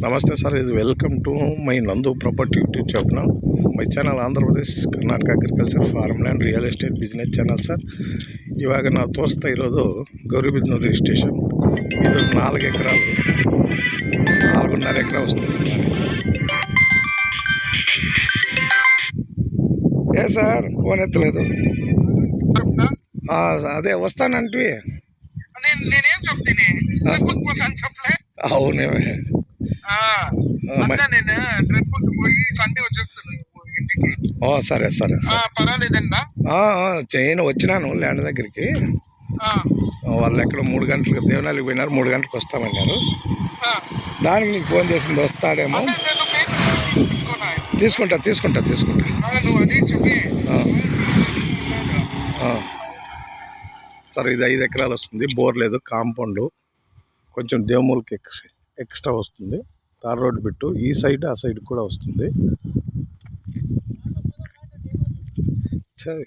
నమస్తే సార్, ఇది welcome to my Nandu property YouTube channel. My channel Andhra Pradesh Karnataka agriculture farm land real estate business channel sir. ಇವಾಗ ನಾವು ತೋರಿಸ್ತಾ ಇರೋದು ಗೌರಿಬಿದನೂರು ರಿಜಿಸ್ಟ್ರೇಷನ್. ಇದು 4 ಎಕರಾలు 4.5 ఎకరా వస్తుంది. ఏ సార్ ఫోన్ ఎత్తలేదు? అదే వస్తానంటే అవునే సరే సరే చేయను. వచ్చినాను ల్యాండ్ దగ్గరికి. వాళ్ళు ఎక్కడ 3 గంటలకు దేవనాలికి పోయినారు, 3 గంటలకు వస్తామన్నారు. దానికి నీకు ఫోన్ చేసింది, వస్తాడేమో. తీసుకుంటా సరే. ఇది 5 ఎకరాలు వస్తుంది. బోర్ లేదు, కాంపౌండ్ కొంచెం దేవమూలకి ఎక్స్ట్రా వస్తుంది. తార్ రోడ్డు బిట్టు ఈ సైడ్ ఆ సైడ్ కూడా వస్తుంది. సరే.